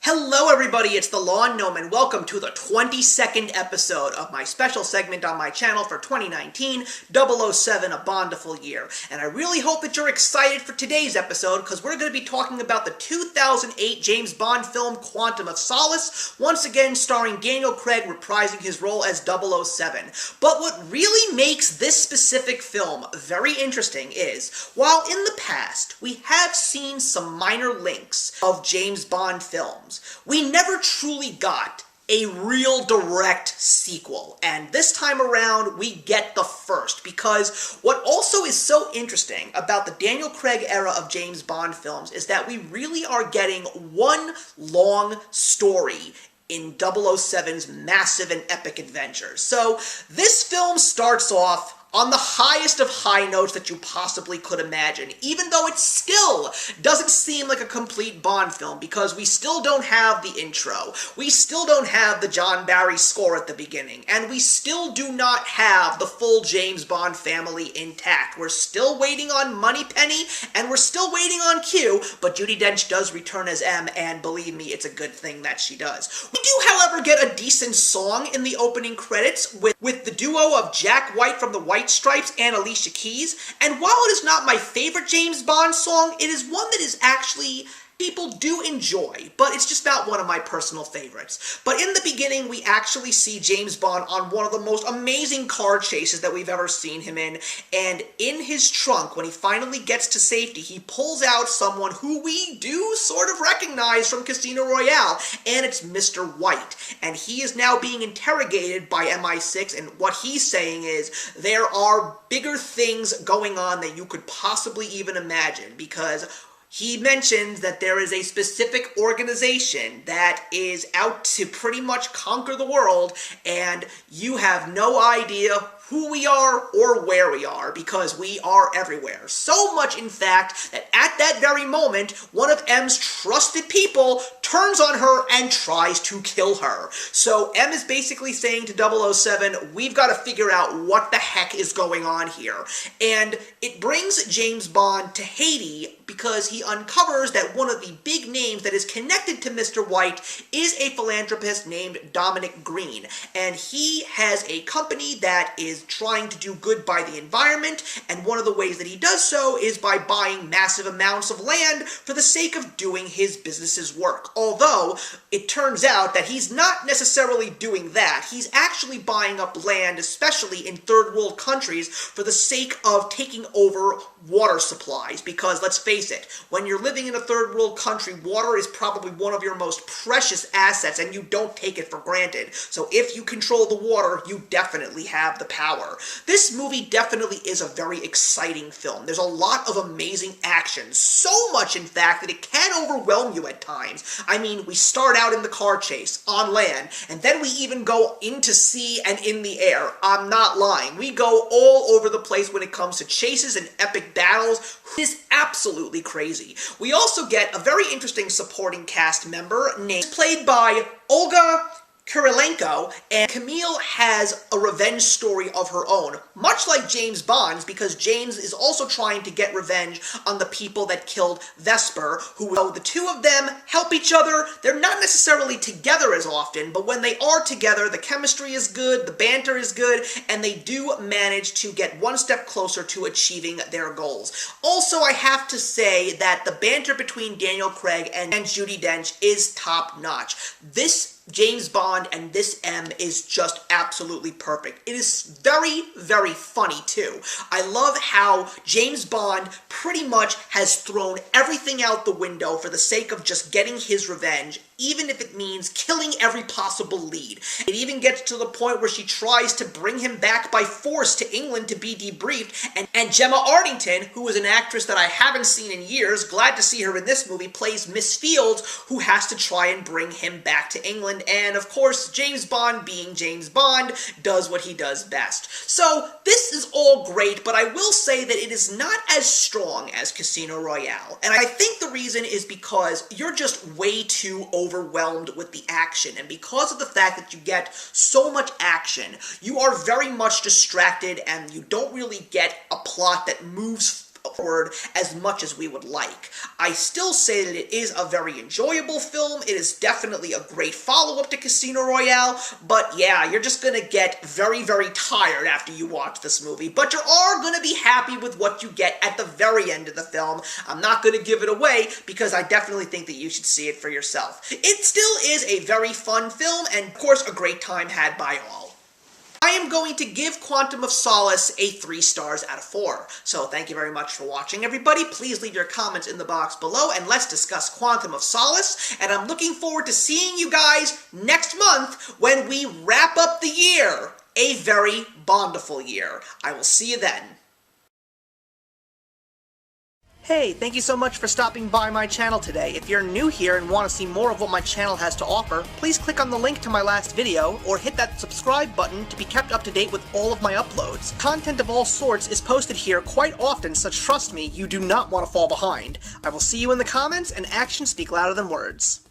Hello everybody, it's the Gnome and welcome to the 22nd episode of my special segment on my channel for 2019, 007, A Bondiful Year. And I really hope that you're excited for today's episode because we're going to be talking about the 2008 James Bond film Quantum of Solace, once again starring Daniel Craig reprising his role as 007. But what really makes this specific film very interesting is, while in the past we have seen some minor links of James Bond films, we never truly got a real direct sequel, and this time around we get the first, because what also is so interesting about the Daniel Craig era of James Bond films is that we really are getting one long story in 007's massive and epic adventures. So this film starts off on the highest of high notes that you possibly could imagine, even though it still doesn't seem like a complete Bond film, because we still don't have the intro, we still don't have the John Barry score at the beginning, and we still do not have the full James Bond family intact. We're still waiting on Moneypenny, and we're still waiting on Q, but Judi Dench does return as M, and believe me, it's a good thing that she does. We do, however, get a decent song in the opening credits with the duo of Jack White from the White Stripes and Alicia Keys, and while it is not my favorite James Bond song, it is one that is actually people do enjoy, but it's just not one of my personal favorites. But in the beginning, we actually see James Bond on one of the most amazing car chases that we've ever seen him in, and in his trunk, when he finally gets to safety, he pulls out someone who we do sort of recognize from Casino Royale, and it's Mr. White. And he is now being interrogated by MI6, and what he's saying is, there are bigger things going on than you could possibly even imagine, because he mentions that there is a specific organization that is out to pretty much conquer the world, and you have no idea who we are or where we are, because we are everywhere. So much, in fact, that at that very moment, one of M's trusted people turns on her and tries to kill her. So M is basically saying to 007, we've got to figure out what the heck is going on here. And it brings James Bond to Haiti because he uncovers that one of the big names that is connected to Mr. White is a philanthropist named Dominic Green. And he has a company that is trying to do good by the environment, and one of the ways that he does so is by buying massive amounts of land for the sake of doing his business's work. Although, it turns out that he's not necessarily doing that. He's actually buying up land, especially in third world countries, for the sake of taking over water supplies, because let's face it, when you're living in a third world country, water is probably one of your most precious assets, and you don't take it for granted. So if you control the water, you definitely have the power. This movie definitely is a very exciting film. There's a lot of amazing action, so much in fact that it can overwhelm you at times. I mean, we start out in the car chase, on land, and then we even go into sea and in the air. I'm not lying. We go all over the place when it comes to chases and epic battles. It is absolutely crazy. We also get a very interesting supporting cast member played by Olga Kurilenko, and Camille has a revenge story of her own, much like James Bond's, because James is also trying to get revenge on the people that killed Vesper, who, though the two of them help each other, they're not necessarily together as often, but when they are together, the chemistry is good, the banter is good, and they do manage to get one step closer to achieving their goals. Also, I have to say that the banter between Daniel Craig and Judi Dench is top-notch. This James Bond and this M is just absolutely perfect. It is very, very funny, too. I love how James Bond pretty much has thrown everything out the window for the sake of just getting his revenge, even if it means killing every possible lead. It even gets to the point where she tries to bring him back by force to England to be debriefed, and Gemma Arterton, who is an actress that I haven't seen in years, glad to see her in this movie, plays Miss Fields, who has to try and bring him back to England, and of course, James Bond, being James Bond, does what he does best. So, this is all great, but I will say that it is not as strong as Casino Royale, and I think the reason is because you're just way too overwhelmed with the action, and because of the fact that you get so much action, you are very much distracted and you don't really get a plot that moves forward as much as we would like. I still say that it is a very enjoyable film. It is definitely a great follow-up to Casino Royale, but yeah, you're just gonna get very, very tired after you watch this movie, but you are gonna be happy with what you get at the very end of the film. I'm not gonna give it away because I definitely think that you should see it for yourself. It still is a very fun film, and of course a great time had by all. I am going to give Quantum of Solace a 3 stars out of 4. So thank you very much for watching, everybody. Please leave your comments in the box below, and let's discuss Quantum of Solace. And I'm looking forward to seeing you guys next month when we wrap up the year. A very Bondiful year. I will see you then. Hey, thank you so much for stopping by my channel today. If you're new here and want to see more of what my channel has to offer, please click on the link to my last video, or hit that subscribe button to be kept up to date with all of my uploads. Content of all sorts is posted here quite often, so trust me, you do not want to fall behind. I will see you in the comments, and actions speak louder than words.